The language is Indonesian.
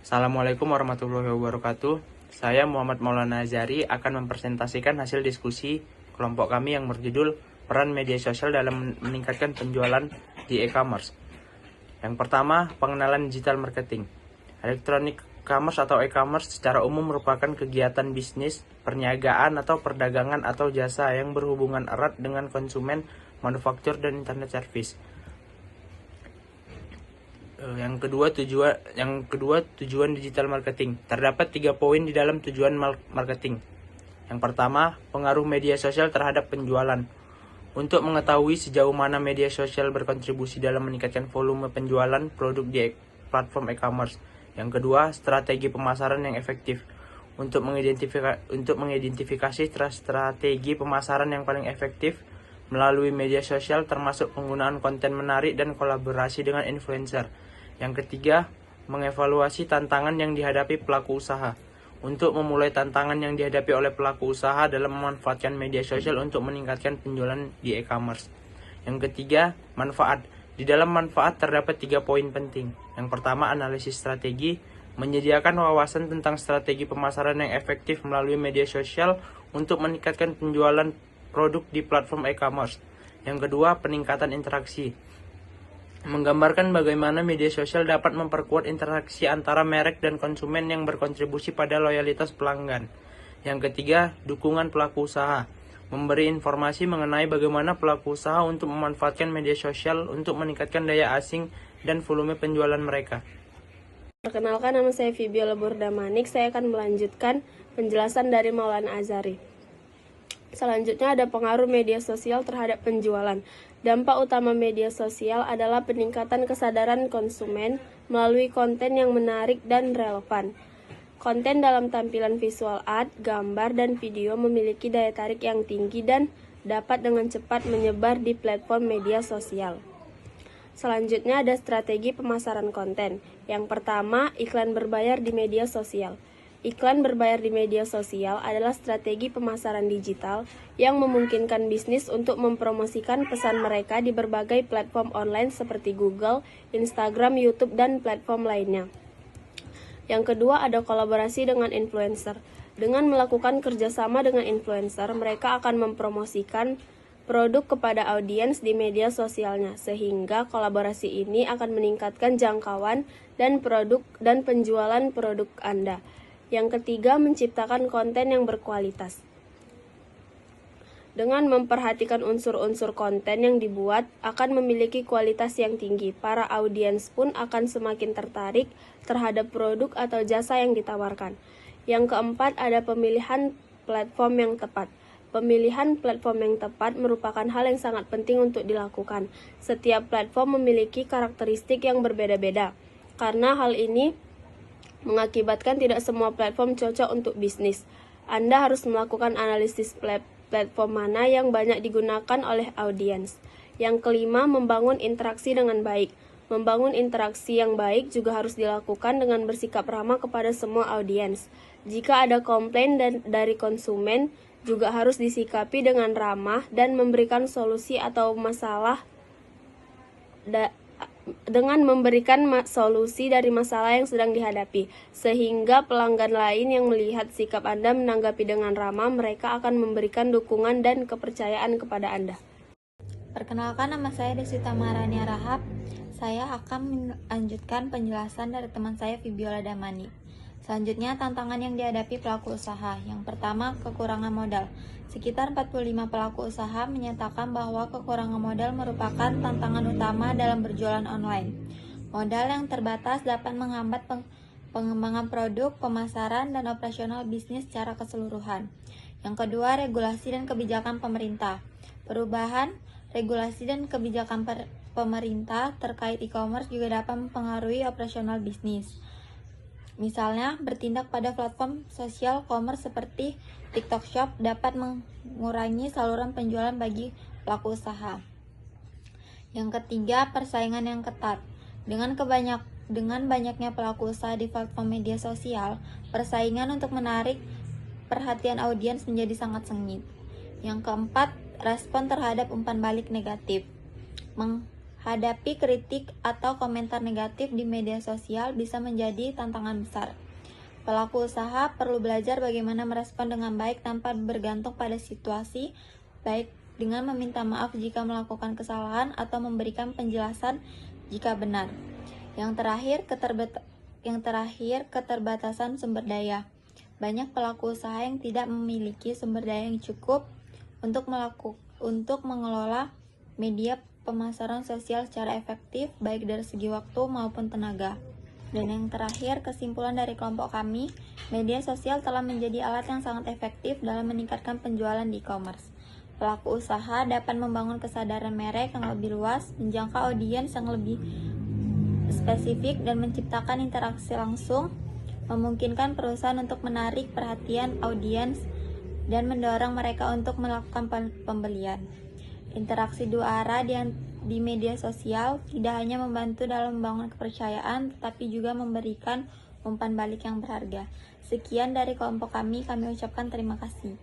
Assalamualaikum warahmatullahi wabarakatuh. Saya Muhammad Maulana Azari akan mempresentasikan hasil diskusi kelompok kami yang berjudul Peran Media Sosial dalam Meningkatkan Penjualan di E-commerce. Yang pertama, pengenalan digital marketing. Electronic commerce atau e-commerce secara umum merupakan kegiatan bisnis, perniagaan atau perdagangan atau jasa yang berhubungan erat dengan konsumen, manufaktur, dan internet service. Yang kedua, tujuan digital marketing. Terdapat 3 poin di dalam tujuan marketing. Yang pertama, pengaruh media sosial terhadap penjualan. Untuk mengetahui sejauh mana media sosial berkontribusi dalam meningkatkan volume penjualan produk di platform e-commerce. Yang kedua, strategi pemasaran yang efektif. Untuk mengidentifikasi strategi pemasaran yang paling efektif melalui media sosial, termasuk penggunaan konten menarik dan kolaborasi dengan influencer. Yang ketiga, mengevaluasi tantangan yang dihadapi pelaku usaha. Untuk memulai tantangan yang dihadapi oleh pelaku usaha dalam memanfaatkan media sosial untuk meningkatkan penjualan di e-commerce. Yang ketiga, manfaat. Di dalam manfaat terdapat 3 poin penting. Yang pertama, analisis strategi. Menyediakan wawasan tentang strategi pemasaran yang efektif melalui media sosial untuk meningkatkan penjualan produk di platform e-commerce. Yang kedua, peningkatan interaksi. Menggambarkan bagaimana media sosial dapat memperkuat interaksi antara merek dan konsumen yang berkontribusi pada loyalitas pelanggan. Yang ketiga, dukungan pelaku usaha. Memberi informasi mengenai bagaimana pelaku usaha untuk memanfaatkan media sosial untuk meningkatkan daya asing dan volume penjualan mereka. Perkenalkan, nama saya Fibiola Burdamanik. Saya akan melanjutkan penjelasan dari Maulana Azari. Selanjutnya ada pengaruh media sosial terhadap penjualan. Dampak utama media sosial adalah peningkatan kesadaran konsumen melalui konten yang menarik dan relevan. Konten dalam tampilan visual art, gambar, dan video memiliki daya tarik yang tinggi dan dapat dengan cepat menyebar di platform media sosial. Selanjutnya ada strategi pemasaran konten. Yang pertama, iklan berbayar di media sosial. Iklan berbayar di media sosial adalah strategi pemasaran digital yang memungkinkan bisnis untuk mempromosikan pesan mereka di berbagai platform online seperti Google, Instagram, YouTube, dan platform lainnya. Yang kedua, ada kolaborasi dengan influencer. Dengan melakukan kerjasama dengan influencer, mereka akan mempromosikan produk kepada audiens di media sosialnya, sehingga kolaborasi ini akan meningkatkan jangkauan dan penjualan produk Anda. Yang ketiga, menciptakan konten yang berkualitas. Dengan memperhatikan unsur-unsur konten yang dibuat akan memiliki kualitas yang tinggi, para audiens pun akan semakin tertarik terhadap produk atau jasa yang ditawarkan. Yang keempat, ada pemilihan platform yang tepat. Pemilihan platform yang tepat merupakan hal yang sangat penting untuk dilakukan. Setiap platform memiliki karakteristik yang berbeda-beda. Karena hal ini mengakibatkan tidak semua platform cocok untuk bisnis. Anda harus melakukan analisis platform mana yang banyak digunakan oleh audiens. Yang kelima, membangun interaksi dengan baik. Membangun interaksi yang baik juga harus dilakukan dengan bersikap ramah kepada semua audiens. Jika ada komplain dari konsumen, juga harus disikapi dengan ramah dan memberikan solusi atau masalah solusi dari masalah yang sedang dihadapi, sehingga pelanggan lain yang melihat sikap Anda menanggapi dengan ramah, mereka akan memberikan dukungan dan kepercayaan kepada Anda. Perkenalkan, nama saya Deswita Maharani Rahab. Saya akan melanjutkan penjelasan dari teman saya Fibiola Damani. Selanjutnya, tantangan yang dihadapi pelaku usaha. Yang pertama, kekurangan modal. Sekitar 45 pelaku usaha menyatakan bahwa kekurangan modal merupakan tantangan utama dalam berjualan online. Modal yang terbatas dapat menghambat pengembangan produk, pemasaran, dan operasional bisnis secara keseluruhan. Yang kedua, regulasi dan kebijakan pemerintah. Perubahan regulasi dan kebijakan pemerintah terkait e-commerce juga dapat mempengaruhi operasional bisnis. Misalnya, bertindak pada platform sosial commerce seperti TikTok Shop dapat mengurangi saluran penjualan bagi pelaku usaha. Yang ketiga, persaingan yang ketat. Dengan banyaknya pelaku usaha di platform media sosial, persaingan untuk menarik perhatian audiens menjadi sangat sengit. Yang keempat, respon terhadap umpan balik negatif. Hadapi kritik atau komentar negatif di media sosial bisa menjadi tantangan besar. Pelaku usaha perlu belajar bagaimana merespon dengan baik tanpa bergantung pada situasi, baik dengan meminta maaf jika melakukan kesalahan atau memberikan penjelasan jika benar. Yang terakhir, keterbatasan sumber daya. Banyak pelaku usaha yang tidak memiliki sumber daya yang cukup untuk mengelola media pemasaran sosial secara efektif, baik dari segi waktu maupun tenaga. Dan yang terakhir, kesimpulan dari kelompok kami, media sosial telah menjadi alat yang sangat efektif dalam meningkatkan penjualan di e-commerce. Pelaku usaha dapat membangun kesadaran merek yang lebih luas, menjangkau audiens yang lebih spesifik, dan menciptakan interaksi langsung, memungkinkan perusahaan untuk menarik perhatian audiens dan mendorong mereka untuk melakukan pembelian. Interaksi dua arah di media sosial tidak hanya membantu dalam membangun kepercayaan, tetapi juga memberikan umpan balik yang berharga. Sekian dari kelompok kami ucapkan terima kasih.